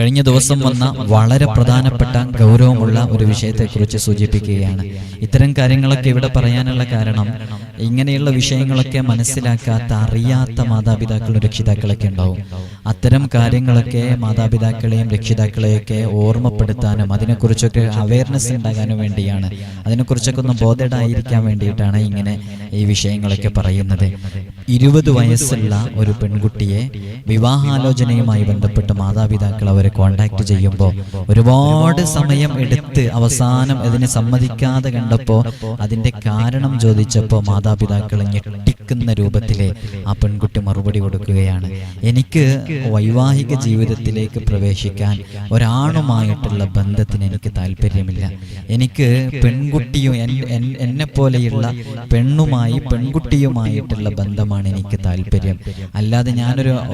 കഴിഞ്ഞ ദിവസം വന്ന വളരെ പ്രധാനപ്പെട്ട ഗൗരവമുള്ള ഒരു വിഷയത്തെക്കുറിച്ച് സൂചിപ്പിക്കുകയാണ്. ഇത്തരം കാര്യങ്ങളൊക്കെ ഇവിടെ പറയാനുള്ള കാരണം, ഇങ്ങനെയുള്ള വിഷയങ്ങളൊക്കെ മനസ്സിലാക്കാത്ത, അറിയാത്ത മാതാപിതാക്കളും രക്ഷിതാക്കളൊക്കെ ഉണ്ടാവും. അത്തരം കാര്യങ്ങളൊക്കെ മാതാപിതാക്കളെയും രക്ഷിതാക്കളെയൊക്കെ ഓർമ്മപ്പെടുത്താനും അതിനെക്കുറിച്ചൊക്കെ അവയർനെസ് ഉണ്ടാകാനും വേണ്ടിയാണ്, അതിനെക്കുറിച്ചൊക്കെ ഒന്ന് ബോധേഡായിരിക്കാൻ വേണ്ടിയിട്ടാണ് ഇങ്ങനെ ഈ വിഷയങ്ങളൊക്കെ പറയുന്നത്. 20 വയസ്സുള്ള ഒരു പെൺകുട്ടിയെ വിവാഹാലോചനയുമായി ബന്ധപ്പെട്ട് മാതാപിതാക്കൾ അവരെ കോണ്ടാക്ട് ചെയ്യുമ്പോൾ ഒരുപാട് സമയം എടുത്ത് അവസാനം അതിനെ സമ്മതിക്കാതെ കണ്ടപ്പോൾ അതിന്റെ കാരണം ചോദിച്ചപ്പോൾ മാതാപിതാക്കൾ ഞെട്ടിക്കുന്ന രൂപത്തിലെ ആ പെൺകുട്ടി മറുപടി കൊടുക്കുകയാണ്. എനിക്ക് വൈവാഹിക ജീവിതത്തിലേക്ക് പ്രവേശിക്കാൻ ഒരാണുമായിട്ടുള്ള ബന്ധത്തിന് എനിക്ക് താല്പര്യമില്ല. എനിക്ക് പെൺകുട്ടിയും എന്നെ പോലെയുള്ള പെൺകുട്ടിയുമായിട്ടുള്ള ബന്ധമാണ് എനിക്ക് താല്പര്യം. അല്ലാതെ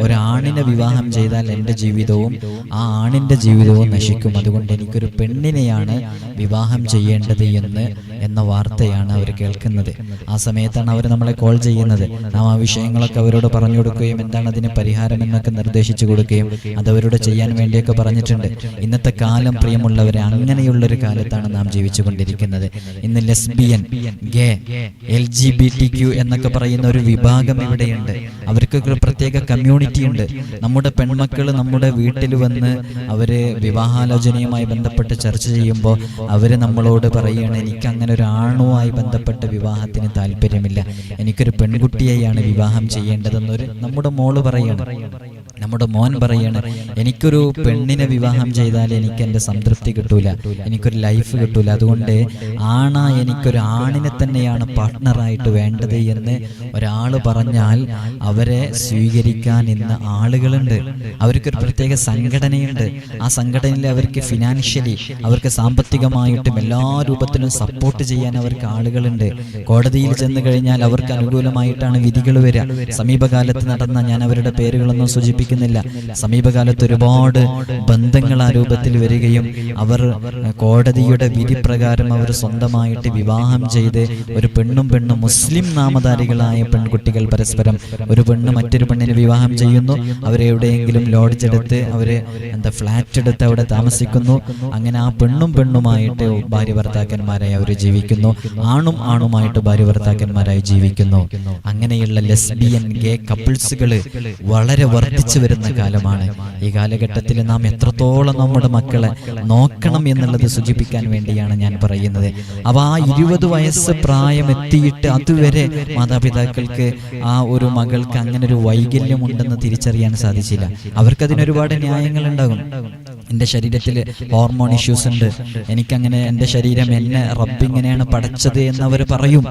ഒരാണിനെ വിവാഹം ചെയ്താൽ എൻ്റെ ജീവിതവും ആ ആണിന്റെ ജീവിതവും നശിക്കും. അതുകൊണ്ട് എനിക്കൊരു പെണ്ണിനെയാണ് വിവാഹം ചെയ്യേണ്ടത് എന്ന വാർത്തയാണ് അവർ കേൾക്കുന്നത്. ആ സമയത്താണ് അവർ നമ്മളെ കോൾ ചെയ്യുന്നത്. നാം ആ വിഷയങ്ങളൊക്കെ അവരോട് പറഞ്ഞു കൊടുക്കുകയും എന്താണ് അതിന് പരിഹാരം എന്നൊക്കെ നിർദ്ദേശിച്ചു കൊടുക്കുകയും അതവരോട് ചെയ്യാൻ വേണ്ടിയൊക്കെ പറഞ്ഞിട്ടുണ്ട്. ഇന്നത്തെ കാലം, പ്രിയമുള്ളവരെ, അങ്ങനെയുള്ളൊരു കാലത്താണ് നാം ജീവിച്ചുകൊണ്ടിരിക്കുന്നത്. ഇന്ന് ലെസ്ബിയൻ, ഗേ, LGBTQ എന്നൊക്കെ പറയുന്ന ഒരു വിഭാഗം ഇവിടെയുണ്ട്. അവർക്കൊക്കെ പ്രത്യേക കമ്മ്യൂണിറ്റി ഉണ്ട്. നമ്മുടെ പെൺമക്കൾ നമ്മുടെ വീട്ടിൽ വന്ന് അവര് വിവാഹാലോചനയുമായി ബന്ധപ്പെട്ട് ചർച്ച ചെയ്യുമ്പോൾ അവര് നമ്മളോട് പറയുകയാണ്, എനിക്ക് അങ്ങനെ ഒരു ആണുമായി ബന്ധപ്പെട്ട വിവാഹത്തിന് താല്പര്യമില്ല, എനിക്കൊരു പെൺകുട്ടിയെയാണ് വിവാഹം ചെയ്യേണ്ടതെന്നൊരു നമ്മുടെ മോള് പറയാണ്, നമ്മുടെ മോൻ പറയാണ്, എനിക്കൊരു പെണ്ണിനെ വിവാഹം ചെയ്താൽ എനിക്ക് എൻ്റെ സംതൃപ്തി കിട്ടൂല, എനിക്കൊരു ലൈഫ് കിട്ടൂല, അതുകൊണ്ട് എനിക്കൊരു ആണിനെ തന്നെയാണ് പാർട്ട്ണറായിട്ട് വേണ്ടത് എന്ന് ഒരാൾ പറഞ്ഞാൽ അവരെ സ്വീകരിക്കാൻ ഇന്ന് ആളുകളുണ്ട്. അവർക്കൊരു പ്രത്യേക സംഘടനയുണ്ട്. ആ സംഘടനയിൽ അവർക്ക് ഫിനാൻഷ്യലി, അവർക്ക് സാമ്പത്തികമായിട്ടും എല്ലാ രൂപത്തിലും സപ്പോർട്ട് ചെയ്യാൻ അവർക്ക് ആളുകളുണ്ട്. കോടതിയിൽ ചെന്ന് കഴിഞ്ഞാൽ അവർക്ക് അനുകൂലമായിട്ടാണ് വിധികൾ വരിക. സമീപകാലത്ത് നടന്ന, ഞാൻ അവരുടെ പേരുകളൊന്നും സൂചിപ്പിക്കുന്നില്ല, സമീപകാലത്ത് ഒരുപാട് ബന്ധങ്ങൾ ആ രൂപത്തിൽ വരികയും അവർ കോടതിയുടെ വിധി പ്രകാരം അവർ സ്വന്തമായിട്ട് വിവാഹം ചെയ്ത് ഒരു പെണ്ണും മുസ്ലിം നാമധാരികളായ പെൺകുട്ടികൾ പരസ്പരം, ഒരു പെണ്ണ് മറ്റൊരു പെണ്ണിനെ വിവാഹം ചെയ്യുന്നു, അവരെ എവിടെയെങ്കിലും ലോഡ്ജ് എടുത്ത് അവര് ഫ്ലാറ്റ് എടുത്ത് അവിടെ താമസിക്കുന്നു. അങ്ങനെ ആ പെണ്ണുമായിട്ട് ഭാര്യ ഭർത്താക്കന്മാരായി അവർ ജീവിക്കുന്നു, ആണുമായിട്ട് ഭാര്യ ഭർത്താക്കന്മാരായി ജീവിക്കുന്നു. അങ്ങനെയുള്ള ലെസ്ബിയൻ, ഗേ കപ്പിൾസുകൾ വളരെ വർദ്ധിച്ചു വരുന്ന കാലമാണ്. ഈ കാലഘട്ടത്തിൽ നാം എത്രത്തോളം നമ്മുടെ മക്കളെ നോക്കണം എന്നുള്ളത് സൂചിപ്പിക്കാൻ വേണ്ടിയാണ് ഞാൻ പറയുന്നത്. അപ്പൊ ആ 20 വയസ്സ് പ്രായം എത്തിയിട്ട് അതുവരെ മാതാപിതാക്കൾക്ക് ആ ഒരു മകൾക്ക് അങ്ങനെ ഒരു വൈകല്യമുണ്ടെന്ന് തിരിച്ചറിയാൻ സാധിച്ചില്ല. അവർക്കതിനൊരുപാട് ന്യായങ്ങൾ ഉണ്ടാകും. എൻ്റെ ശരീരത്തിൽ ഹോർമോൺ ഇഷ്യൂസ് ഉണ്ട്, എനിക്കങ്ങനെ, എൻ്റെ ശരീരം എന്നെ റബ്ബിങ്ങനെയാണ് പടച്ചത് എന്നവർ പറയും.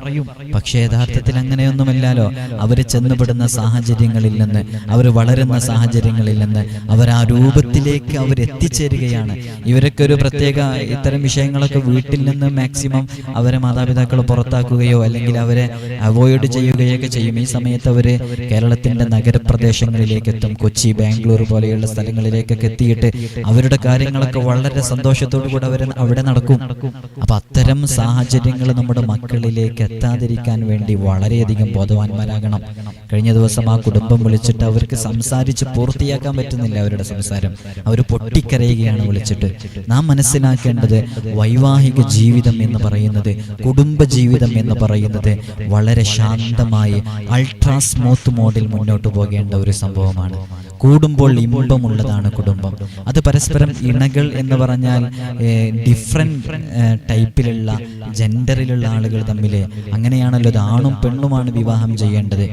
പക്ഷേ യഥാർത്ഥത്തിൽ അങ്ങനെയൊന്നുമല്ലല്ലോ. അവർ ചെന്നുപെടുന്ന സാഹചര്യങ്ങളിൽ നിന്ന്, അവർ വളരുന്ന സാഹചര്യങ്ങളിൽ നിന്ന് അവർ ആ രൂപത്തിലേക്ക് അവർ എത്തിച്ചേരുകയാണ്. ഇവരൊക്കെ ഒരു പ്രത്യേക ഇത്തരം വിഷയങ്ങളൊക്കെ വീട്ടിൽ നിന്ന് മാക്സിമം അവരെ മാതാപിതാക്കൾ പുറത്താക്കുകയോ അല്ലെങ്കിൽ അവരെ അവോയ്ഡ് ചെയ്യുകയൊക്കെ ചെയ്യും. ഈ സമയത്ത് അവർ കേരളത്തിൻ്റെ നഗരപ്രദേശങ്ങളിലേക്ക് എത്തും. കൊച്ചി, ബാംഗ്ലൂർ പോലെയുള്ള സ്ഥലങ്ങളിലേക്കൊക്കെ എത്തിയിട്ട് അവരുടെ കാര്യങ്ങളൊക്കെ വളരെ സന്തോഷത്തോടു കൂടെ അവിടെ നടക്കും. അപ്പൊ അത്തരം സാഹചര്യങ്ങൾ നമ്മുടെ മക്കളിലേക്ക് എത്താതിരിക്കാൻ വേണ്ടി വളരെയധികം ബോധവാന്മാരാകണം. കഴിഞ്ഞ ദിവസം ആ കുടുംബം വിളിച്ചിട്ട് അവർക്ക് സംസാരിച്ച് പൂർത്തിയാക്കാൻ പറ്റുന്നില്ല അവരുടെ സംസാരം. അവർ പൊട്ടിക്കരയുകയാണ് വിളിച്ചിട്ട്. നാം മനസ്സിലാക്കേണ്ടത്, വൈവാഹിക ജീവിതം എന്ന് പറയുന്നത്, കുടുംബ ജീവിതം എന്ന് പറയുന്നത് വളരെ ശാന്തമായി അൾട്രാ സ്മൂത്ത് മോഡിൽ മുന്നോട്ട് പോകേണ്ട ഒരു സംഭവമാണ്. കൂടുമ്പോൾ ഇമ്പമുള്ളതാണ് കുടുംബം. അത് പരസ്പരം ഇണകൾ എന്ന് പറഞ്ഞാൽ ഡിഫറെന്റ് ടൈപ്പിലുള്ള ജെൻഡറിലുള്ള ആളുകൾ തമ്മിൽ അങ്ങനെയാണല്ലോ. അത് ആണും പെണ്ണുമാണ് വിവാഹം ചെയ്യേണ്ടത്.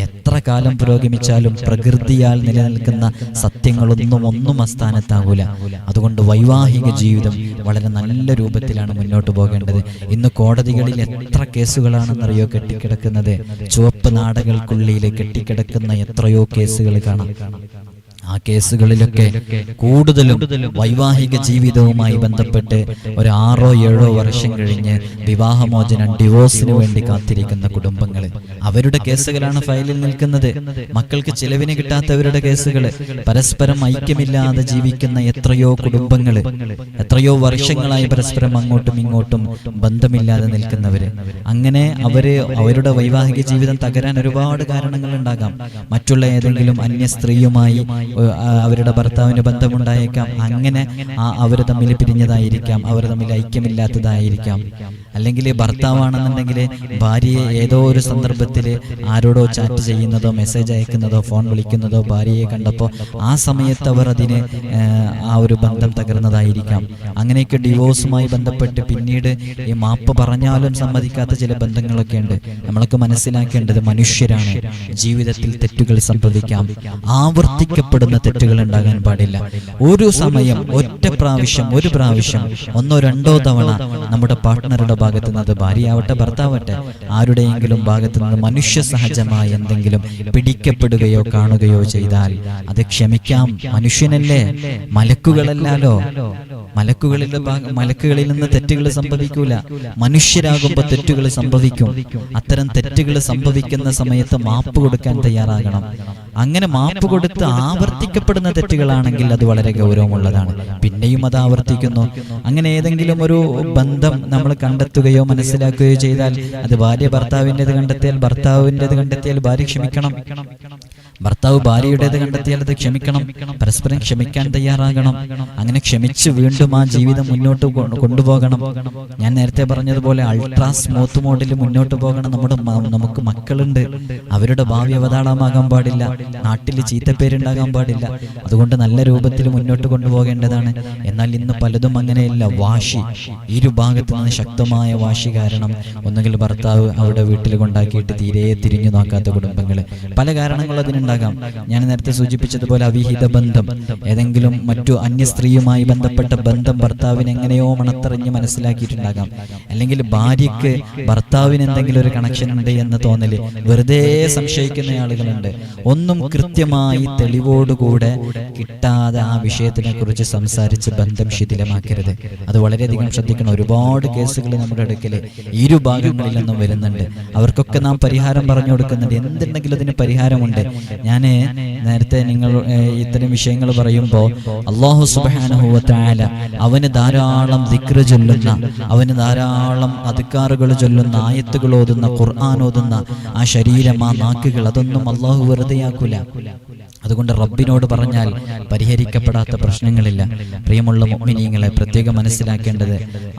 എത്ര കാലം പുരോഗമിച്ചാലും പ്രകൃതിയാൽ നിലനിൽക്കുന്ന സത്യങ്ങളൊന്നും അസ്ഥാനത്താകൂല. അതുകൊണ്ട് വൈവാഹിക ജീവിതം വളരെ നല്ല രൂപത്തിലാണ് മുന്നോട്ട് പോകേണ്ടത്. ഇന്ന് കോടതികളിൽ എത്ര കേസുകളാണെന്നറിയോ കെട്ടിക്കിടക്കുന്നത്? ചുവപ്പ് നാടകൾക്കുള്ളിൽ കെട്ടിക്കിടക്കുന്ന എത്രയോ കേസുകൾ കാണാം. ആ കേസുകളിലൊക്കെ കൂടുതലും വൈവാഹിക ജീവിതവുമായി ബന്ധപ്പെട്ട് ഒരു 6-7 വർഷം കഴിഞ്ഞ് വിവാഹമോചനം, ഡിവോഴ്സിന് വേണ്ടി കാത്തിരിക്കുന്ന കുടുംബങ്ങൾ, അവരുടെ കേസുകളാണ് ഫയലിൽ നിൽക്കുന്നത്. മക്കൾക്ക് ചിലവിന് കിട്ടാത്തവരുടെ കേസുകൾ, പരസ്പരം ഐക്യമില്ലാതെ ജീവിക്കുന്ന എത്രയോ കുടുംബങ്ങൾ, എത്രയോ വർഷങ്ങളായി പരസ്പരം അങ്ങോട്ടും ഇങ്ങോട്ടും ബന്ധമില്ലാതെ നിൽക്കുന്നവര്. അങ്ങനെ അവരുടെ വൈവാഹിക ജീവിതം തകരാൻ ഒരുപാട് കാരണങ്ങൾ ഉണ്ടാകാം. മറ്റുള്ള ഏതെങ്കിലും അന്യ സ്ത്രീയുമായി അവരുടെ ഭർത്താവിന് ബന്ധമുണ്ടായേക്കാം, അങ്ങനെ അവർ തമ്മിൽ പിരിഞ്ഞതായിരിക്കാം, അവർ തമ്മിൽ ഐക്യമില്ലാത്തതായിരിക്കാം. അല്ലെങ്കിൽ ഭർത്താവാണെന്നുണ്ടെങ്കിൽ ഭാര്യയെ ഏതോ ഒരു സന്ദർഭത്തിൽ ആരോടോ ചാറ്റ് ചെയ്യുന്നതോ മെസ്സേജ് അയക്കുന്നതോ ഫോൺ വിളിക്കുന്നതോ ഭാര്യയെ കണ്ടപ്പോൾ ആ സമയത്ത് അവർ അതിന് ആ ഒരു ബന്ധം തകർന്നതായിരിക്കാം. അങ്ങനെയൊക്കെ ഡിവോഴ്സുമായി ബന്ധപ്പെട്ട് പിന്നീട് ഈ മാപ്പ് പറഞ്ഞാലും സമ്മതിക്കാത്ത ചില ബന്ധങ്ങളൊക്കെ ഉണ്ട്. നമ്മളൊക്കെ മനസ്സിലാക്കേണ്ടത് മനുഷ്യരാണ്, ജീവിതത്തിൽ തെറ്റുകൾ സംഭവിക്കാം, ആവർത്തിക്കപ്പെടുന്ന തെറ്റുകൾ ഉണ്ടാകാൻ പാടില്ല. ഒരു സമയം ഒരു പ്രാവശ്യം ഒന്നോ രണ്ടോ തവണ നമ്മുടെ പാർട്ട്ണറുടെ ഭാഗത്തു നിന്ന്, ഭാര്യയാവട്ടെ ഭർത്താവട്ടെ, ആരുടെയെങ്കിലും ഭാഗത്തു നിന്ന് മനുഷ്യ സഹജമായ എന്തെങ്കിലും പിടിക്കപ്പെടുകയോ കാണുകയോ ചെയ്താൽ അത് ക്ഷമിക്കാം. മനുഷ്യനല്ലേ, മലക്കുകളല്ലോ. മലക്കുകളിൽ നിന്ന് തെറ്റുകൾ സംഭവിക്കൂല. മനുഷ്യരാകുമ്പോൾ തെറ്റുകൾ സംഭവിക്കും. അത്തരം തെറ്റുകൾ സംഭവിക്കുന്ന സമയത്ത് മാപ്പ് കൊടുക്കാൻ തയ്യാറാകണം. അങ്ങനെ മാപ്പ് കൊടുത്ത് ആവർത്തിക്കപ്പെടുന്ന തെറ്റുകളാണെങ്കിൽ അത് വളരെ ഗൗരവമുള്ളതാണ്. പിന്നെയും അത് ആവർത്തിക്കുന്നു. അങ്ങനെ ഏതെങ്കിലും ഒരു ബന്ധം നമ്മൾ കണ്ടെത്തുകയോ മനസ്സിലാക്കുകയോ ചെയ്താൽ അത് ഭാര്യ ഭർത്താവിൻ്റെത് കണ്ടെത്തിയാൽ ഭർത്താവിൻ്റെത് കണ്ടെത്തിയാൽ ഭാര്യ ക്ഷമിക്കണം, ഭർത്താവ് ഭാര്യയുടേത് കണ്ടെത്തിയാൽ അത് ക്ഷമിക്കണം. പരസ്പരം ക്ഷമിക്കാൻ തയ്യാറാകണം. അങ്ങനെ ക്ഷമിച്ച് വീണ്ടും ആ ജീവിതം മുന്നോട്ട് കൊണ്ടുപോകണം. ഞാൻ നേരത്തെ പറഞ്ഞതുപോലെ അൾട്രാ സ്മൂത്ത് മോഡിൽ മുന്നോട്ട് പോകണം. നമുക്ക് മക്കളുണ്ട്, അവരുടെ ഭാവി അവതാളമാകാൻ പാടില്ല, നാട്ടിൽ ചീത്തപ്പേരുണ്ടാകാൻ പാടില്ല. അതുകൊണ്ട് നല്ല രൂപത്തിൽ മുന്നോട്ട് കൊണ്ടുപോകേണ്ടതാണ്. എന്നാൽ ഇന്ന് പലതും അങ്ങനെയല്ല. വാശി, ഇരുഭാഗത്തു നിന്ന് ശക്തമായ വാശി കാരണം ഒന്നുകിൽ ഭർത്താവ് അവിടെ വീട്ടിൽ കൊണ്ടാക്കിയിട്ട് തീരെ തിരിഞ്ഞു നോക്കാത്ത കുടുംബങ്ങൾ, പല കാരണങ്ങൾ അതിനുണ്ടാകാം. ഞാൻ നേരത്തെ സൂചിപ്പിച്ചതുപോലെ അവിഹിത ബന്ധം, ഏതെങ്കിലും മറ്റു അന്യ സ്ത്രീയുമായി ബന്ധപ്പെട്ട ബന്ധം ഭർത്താവിന് എങ്ങനെയോ മണത്തറിഞ്ഞ് മനസ്സിലാക്കിയിട്ടുണ്ടാകാം. അല്ലെങ്കിൽ ഭാര്യയ്ക്ക് ഭർത്താവിന് എന്തെങ്കിലും ഒരു കണക്ഷൻ ഉണ്ട് എന്ന് തോന്നല്, വെറുതെ സംശയിക്കുന്ന ആളുകളുണ്ട്. ഒന്നും കൃത്യമായി തെളിവോടുകൂടെ കിട്ടാതെ ആ വിഷയത്തിനെ കുറിച്ച് സംസാരിച്ച് ബന്ധം ശിഥിലമാക്കരുത്. അത് വളരെയധികം ശ്രദ്ധിക്കണം. ഒരുപാട് കേസുകൾ നമ്മുടെ അടുക്കൽ ഇരുഭാഗങ്ങളിൽ നിന്നും വരുന്നുണ്ട്. അവർക്കൊക്കെ നാം പരിഹാരം പറഞ്ഞു കൊടുക്കുന്നുണ്ട്. എന്തുണ്ടെങ്കിലും അതിന് പരിഹാരമുണ്ട്. ഞാൻ നേരത്തെ നിങ്ങൾ ഇത്തരം വിഷയങ്ങൾ പറയുമ്പോൾ അല്ലാഹു സുബ്ഹാനഹു വ തആല അവന് ധാരാളം ദിക്റ് ചൊല്ലുന്ന, അവന് ധാരാളം അദ്കാറുകൾ ചൊല്ലുന്ന, ആയത്തുകൾ ഓതുന്ന, ഖുർആൻ ഓതുന്ന ആ ശരീരം, ആ നാക്കുകൾ, അതൊന്നും അല്ലാഹു വെറുതെയാക്കൂല. അതുകൊണ്ട് റബ്ബിനോട് പറഞ്ഞാൽ പരിഹരിക്കപ്പെടാത്ത പ്രശ്നങ്ങളില്ല. പ്രിയമുള്ള മുഅ്മിനീങ്ങളെ, പ്രത്യേകം മനസ്സിലാക്കേണ്ടത്,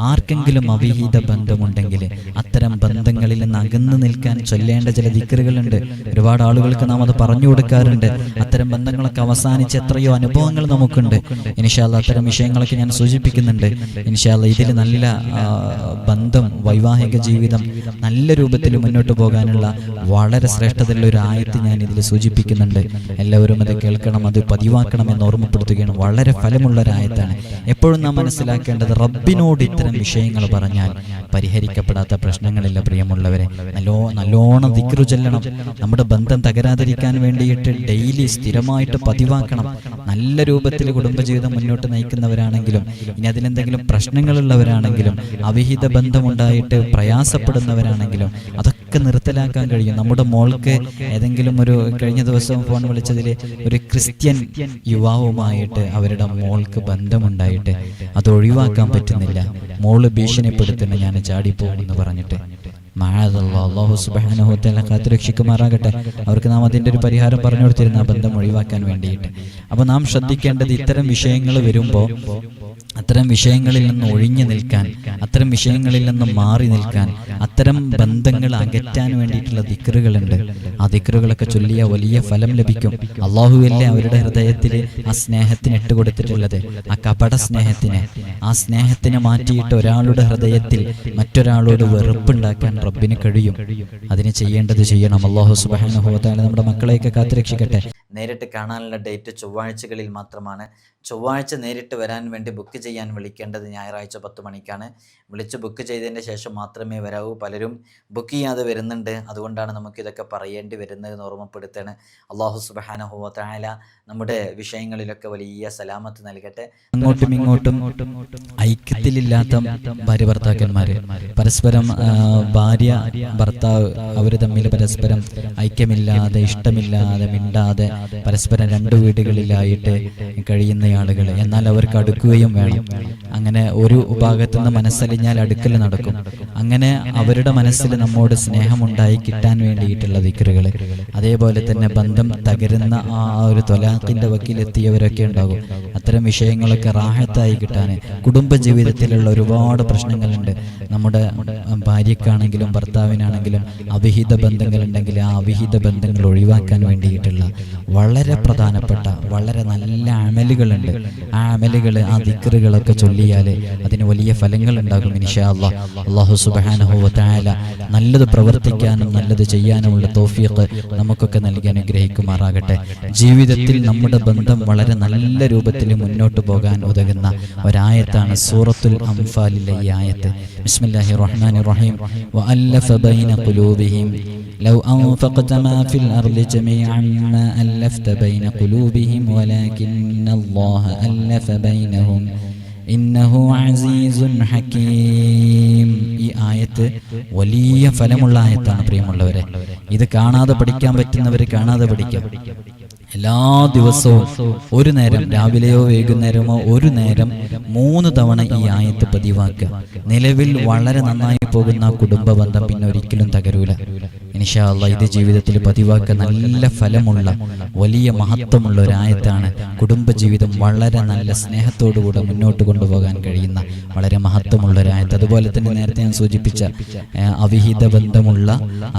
ആർക്കെങ്കിലും അവിഹിത ബന്ധമുണ്ടെങ്കിൽ അത്തരം ബന്ധങ്ങളിൽ നിന്ന് അകന്നു നിൽക്കാൻ ചൊല്ലേണ്ട ചില ദിക്റുകളുണ്ട്. ഒരുപാട് ആളുകൾക്ക് നാം അത് പറഞ്ഞു കൊടുക്കാറുണ്ട്. അത്തരം ബന്ധങ്ങളൊക്കെ അവസാനിച്ച് എത്രയോ അനുഭവങ്ങൾ നമുക്കുണ്ട്. ഇൻഷാ അല്ലാഹ് അത്തരം വിഷയങ്ങളൊക്കെ ഞാൻ സൂചിപ്പിക്കുന്നുണ്ട്. ഇൻഷാ അല്ലാഹ് ഇതിൽ നല്ല ബന്ധം, വൈവാഹിക ജീവിതം നല്ല രൂപത്തിൽ മുന്നോട്ട് പോകാനുള്ള വളരെ ശ്രേഷ്ഠതയുള്ള ഒരു ആയത്ത് ഞാൻ ഇതിൽ സൂചിപ്പിക്കുന്നുണ്ട്. എല്ലാവരും അത് കേൾക്കണം, അത് പതിവാക്കണം എന്ന് ഓർമ്മപ്പെടുത്തുകയാണ്. വളരെ ഫലമുള്ള ഒരു ആയത്താണ്. എപ്പോഴും നാം മനസ്സിലാക്കേണ്ടത്, റബ്ബിനോട് ഇത്തരം വിഷയങ്ങൾ പറഞ്ഞാൽ പരിഹരിക്കപ്പെടാത്ത പ്രശ്നങ്ങളില്ല. പ്രിയമുള്ളവരെ, നല്ലോണം ദിക്റ് ചൊല്ലണം. നമ്മുടെ ബന്ധം തകരാതിരിക്കാൻ വേണ്ടിയിട്ട് ഡെയിലി സ്ഥിരമായിട്ട് പതിവാക്കണം. നല്ല രൂപത്തിൽ കുടുംബജീവിതം മുന്നോട്ട് നയിക്കുന്നവരാണെങ്കിലും, ഇനി അതിലെന്തെങ്കിലും പ്രശ്നങ്ങളുള്ളവരാണെങ്കിലും, അവിഹിത ബന്ധമുണ്ടായിട്ട് പ്രയാസപ്പെടുന്നവരാണെങ്കിലും അതൊക്കെ നിർത്തലാക്കാൻ കഴിയും. നമ്മുടെ മോൾക്ക് ഏതെങ്കിലും ഒരു, കഴിഞ്ഞ ദിവസം ഫോൺ വിളിച്ചതിൽ ഒരു ക്രിസ്ത്യൻ യുവാവുമായിട്ട് അവരുടെ മോൾക്ക് ബന്ധമുണ്ടായിട്ട് അത് ഒഴിവാക്കാൻ പറ്റുന്നില്ല. മോള് ഭീഷണിപ്പെടുത്തുന്ന, ഞാൻ ചാടിപ്പോകുമെന്ന് പറഞ്ഞിട്ട്. അല്ലാഹു സുബ്ഹാനഹു വ തആല കാത്തുരക്ഷിക്കുമാറാകട്ടെ. അവർക്ക് നാം അതിൻ്റെ ഒരു പരിഹാരം പറഞ്ഞു കൊടുത്തിരുന്ന ആ ബന്ധം ഒഴിവാക്കാൻ വേണ്ടിയിട്ട്. അപ്പോൾ നാം ശ്രദ്ധിക്കേണ്ടത്, ഇത്തരം വിഷയങ്ങൾ വരുമ്പോൾ അത്തരം വിഷയങ്ങളിൽ നിന്ന് ഒഴിഞ്ഞു നിൽക്കാൻ, അത്തരം വിഷയങ്ങളിൽ നിന്ന് മാറി നിൽക്കാൻ, അത്തരം ബന്ധങ്ങൾ അകറ്റാൻ വേണ്ടിയിട്ടുള്ള ദിക്റുകളുണ്ട്. ആ ദിക്റുകളൊക്കെ ചൊല്ലിയ വലിയ ഫലം ലഭിക്കും. അല്ലാഹുവല്ലേ അവരുടെ ഹൃദയത്തിൽ ആ സ്നേഹത്തിന് ഇട്ടുകൊടുത്തിട്ടുള്ളത്, ആ കപട സ്നേഹത്തിനെ, ആ സ്നേഹത്തിനെ മാറ്റിയിട്ട് ഒരാളുടെ ഹൃദയത്തിൽ മറ്റൊരാളോട് വെറുപ്പുണ്ടാക്കാൻ റബ്ബിന് കഴിയും. അതിന് ചെയ്യേണ്ടത് ചെയ്യണം. അല്ലാഹു സുബ്ഹാനഹു വ തആല നമ്മുടെ മക്കളെയൊക്കെ കാത്തുരക്ഷിക്കട്ടെ. നേരിട്ട് കാണാനുള്ള ഡേറ്റ് ചൊവ്വാഴ്ചകളിൽ മാത്രമാണ്. ചൊവ്വാഴ്ച നേരിട്ട് വരാൻ വേണ്ടി ബുക്ക് ചെയ്യാൻ വിളിക്കേണ്ടത് ഞായറാഴ്ച 10 മണിക്കാണ്. വിളിച്ച് ബുക്ക് ചെയ്തതിൻ്റെ ശേഷം മാത്രമേ വരാവൂ. പലരും ബുക്ക് ചെയ്യാതെ വരുന്നുണ്ട്. അതുകൊണ്ടാണ് നമുക്കിതൊക്കെ പറയേണ്ടി വരുന്നതെന്ന് ഓർമ്മപ്പെടുത്താണ്. അല്ലാഹു സുബ്ഹാനഹു വ തആല നമ്മുടെ വിഷയങ്ങളിലൊക്കെ വലിയ സലാമത്ത് നൽകട്ടെ. അങ്ങോട്ടും ഇങ്ങോട്ടും ഐക്യത്തിലില്ലാത്ത ഭാര്യ ഭർത്താക്കന്മാർ, പരസ്പരം ഭാര്യ ഭർത്താവ് അവർ തമ്മിൽ പരസ്പരം ഐക്യമില്ലാതെ, ഇഷ്ടമില്ലാതെ, മിണ്ടാതെ പരസ്പരം 2 വീടുകളിലായിട്ട് കഴിയുന്ന ആളുകൾ, എന്നാൽ അവർക്ക് അടുക്കുകയും വേണം. അങ്ങനെ ഒരു ഭാഗത്തു നിന്ന് മനസ്സലിഞ്ഞാൽ അടുക്കൽ നടക്കും. അങ്ങനെ അവരുടെ മനസ്സിൽ നമ്മോട് സ്നേഹമുണ്ടായി കിട്ടാൻ വേണ്ടിയിട്ടുള്ള ദിക്റുകൾ. അതേപോലെ തന്നെ ബന്ധം തകരുന്ന ആ ഒരു ത്വലാഖിന്റെ വക്കിലെത്തിയവരൊക്കെ ഉണ്ടാകും. അത്തരം വിഷയങ്ങളൊക്കെ റാഹത്തായി കിട്ടാൻ, കുടുംബജീവിതത്തിലുള്ള ഒരുപാട് പ്രശ്നങ്ങളുണ്ട്. നമ്മുടെ ഭാര്യക്കാണെങ്കിലും ഭർത്താവിനാണെങ്കിലും അവിഹിത ബന്ധങ്ങളുണ്ടെങ്കിൽ ആ അവിഹിത ബന്ധങ്ങൾ ഒഴിവാക്കാൻ വേണ്ടിയിട്ടുള്ള വളരെ പ്രധാനപ്പെട്ട വളരെ നല്ല അമലുകളുണ്ട്. ആ അമലുകൾ, ആ ദിക്റുകളൊക്കെ ചൊല്ലിയാൽ അതിന് വലിയ ഫലങ്ങൾ ഉണ്ടാകും ഇൻഷാ അല്ലാഹ്. അല്ലാഹു സുബ്ഹാനഹു വ തആല നല്ലത് പ്രവർത്തിക്കാനും നല്ലത് ചെയ്യാനുമുള്ള തൗഫീഖ് നമുക്കൊക്കെ നൽകി അനുഗ്രഹിക്കുമാറാകട്ടെ. ജീവിതത്തിൽ നമ്മുടെ ബന്ധം വളരെ നല്ല രൂപത്തിൽ മുന്നോട്ട് പോകാൻ ഉതകുന്ന ഒരായത്താണ് സൂറത്തുൽ അംഫാലിലെ ഈ ആയത്ത്. ബിസ്മില്ലാഹിർ റഹ്മാനിർ റഹീം. വഅല്ലഫ ബൈന ഖുലൂബിഹിം ലൗ അൻഫഖത മാ ഫിൽ അർളി ജമീഅൻ മാ അല്ലഫത ബൈന ഖുലൂബിഹിം വലാകിന്നല്ലാഹ അല്ലഫ ബൈനഹും ഇന്നഹു അസീസുൻ ഹകീം. ഈ ആയത്ത് വലിയ ഫലമുള്ള ആയത്താണ് പ്രിയമുള്ളവരെ. ഇത് കാണാതെ പഠിക്കാൻ പറ്റുന്നവർ കാണാതെ പഠിക്കാം. എല്ലാ ദിവസവും ഒരു നേരം, രാവിലെയോ വൈകുന്നേരമോ ഒരു നേരം 3 തവണ ഈ ആയത്ത് പതിവാക്കുക. നിലവിൽ വളരെ നന്നായി പോകുന്ന കുടുംബ ബന്ധം പിന്നെ ഒരിക്കലും തകരൂല ഇൻഷാ അല്ലാഹ്. ഇത് ജീവിതത്തിൽ പതിവാക്കുക. നല്ല ഫലമുള്ള വലിയ മഹത്വമുള്ള ഒരു ആയത്താണ്. കുടുംബജീവിതം വളരെ നല്ല സ്നേഹത്തോടുകൂടെ മുന്നോട്ട് കൊണ്ടുപോകാൻ കഴിയുന്ന വളരെ മഹത്വമുള്ള ഒരു ആയത്ത്. അതുപോലെ തന്നെ നേരത്തെ ഞാൻ സൂചിപ്പിച്ച അവിഹിത ബന്ധമുള്ള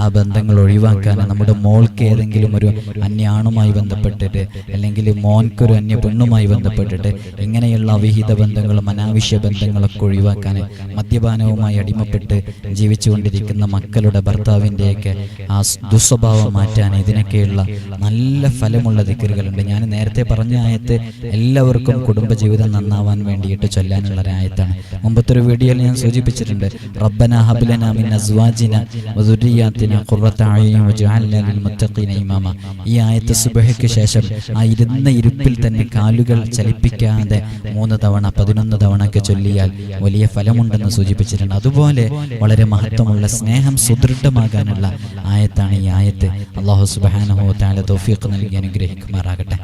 ആ ബന്ധങ്ങൾ ഒഴിവാക്കാൻ, നമ്മുടെ മോൾക്ക് ഏതെങ്കിലും ഒരു അന്യാണുമായി ബന്ധപ്പെട്ടിട്ട് അല്ലെങ്കിൽ മോൻക്കൊരു അന്യ പെണ്ണുമായി ബന്ധപ്പെട്ടിട്ട് ഇങ്ങനെയുള്ള അവിഹിത ബന്ധങ്ങളും അനാവശ്യ ബന്ധങ്ങളൊക്കെ ഒഴിവാക്കാൻ, മദ്യപാനവുമായി അടിമപ്പെട്ട് ജീവിച്ചുകൊണ്ടിരിക്കുന്ന മക്കളുടെ ഭർത്താവിൻ്റെയൊക്കെ ആ ദുസ്വഭാവം മാറ്റാൻ ഇതിനൊക്കെയുള്ള നല്ല ഫലമുള്ള ദിക്റുകളുണ്ട്. ഞാൻ നേരത്തെ പറഞ്ഞ ആയത്ത് എല്ലാവർക്കും കുടുംബജീവിതം നന്നാവാൻ വേണ്ടിയിട്ട് ചൊല്ലാനുള്ള ഒരു ആയത്താണ്. മുമ്പത്തെ ഒരു വീഡിയോയിൽ ഞാൻ സൂചിപ്പിച്ചിട്ടുണ്ട്, റബ്ബനാ ഹബ് ലനാ മിൻ അസ്വാജിനാ വദുരിയാതിനാ ഖുർറത അയ്യുൻ വജഅൽനാ ലിൽ മുത്തഖീന ഇമാമ. ഈ ആയത്ത് സുബ്ഹിക്ക് ശേഷം ആ ഇരുന്ന ഇരുപ്പിൽ തന്നെ കാലുകൾ ചലിപ്പിക്കാതെ 3 തവണ 11 തവണ ഒക്കെ ചൊല്ലിയാൽ വലിയ ഫലമുണ്ടെന്ന് സൂചിപ്പിച്ചിട്ടുണ്ട്. അതുപോലെ വളരെ മഹത്വമുള്ള സ്നേഹം സുദൃഢമാകാനുള്ള ആയത്താണ് ഈ ആയത്ത്. അല്ലാഹു സുബ്ഹാനഹു വ തആല തൗഫീഖ് നൽകി അനുഗ്രഹിക്കുമാറാകട്ടെ.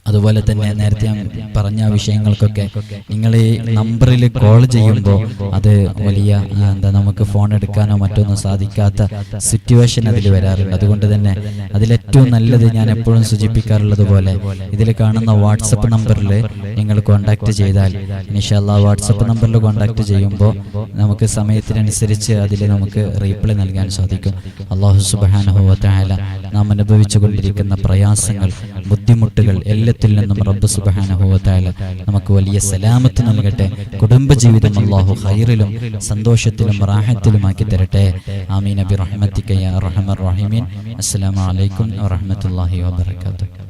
അതുപോലെ തന്നെ നേരത്തെ ഞാൻ പറഞ്ഞ വിഷയങ്ങൾക്കൊക്കെ നിങ്ങൾ ഈ നമ്പറിൽ കോൾ ചെയ്യുമ്പോൾ അത് വലിയ നമുക്ക് ഫോൺ എടുക്കാനോ മറ്റൊന്നും സാധിക്കാത്ത സിറ്റുവേഷൻ അതിൽ വരാറുണ്ട്. അതുകൊണ്ട് തന്നെ അതിലേറ്റവും നല്ലത് ഞാൻ എപ്പോഴും സൂചിപ്പിക്കാറുള്ളത് പോലെ ഇതിൽ കാണുന്ന വാട്സപ്പ് നമ്പറിൽ നിങ്ങൾ കോൺടാക്ട് ചെയ്താൽ ഇൻഷാ അല്ലാഹ് വാട്സപ്പ് നമ്പറിൽ കോൺടാക്ട് ചെയ്യുമ്പോൾ നമുക്ക് സമയത്തിനനുസരിച്ച് അതിൽ നമുക്ക് റീപ്ലൈ നൽകാൻ സാധിക്കും. അല്ലാഹു സുബ്ഹാനഹു വ തആല നാം അനുഭവിച്ചു കൊണ്ടിരിക്കുന്ന പ്രയാസങ്ങൾ, ബുദ്ധിമുട്ടുകൾ എല്ലാത്തിൽ നിന്നും റബ്ബ് സുബ്ഹാനഹു വ തആല നമുക്ക് വലിയ സലാമത്ത് നൽകട്ടെ. കുടുംബജീവിതം അല്ലാഹു ഖൈറിലും സന്തോഷത്തിലും റാഹത്തിലുമാക്കി തരട്ടെ. ആമീൻ ബിറഹ്മതിക യാ അർഹമർ റഹീമീൻ. അസ്സലാമു അലൈക്കും വറഹ്മത്തുള്ളാഹി വബറകാതുഹു.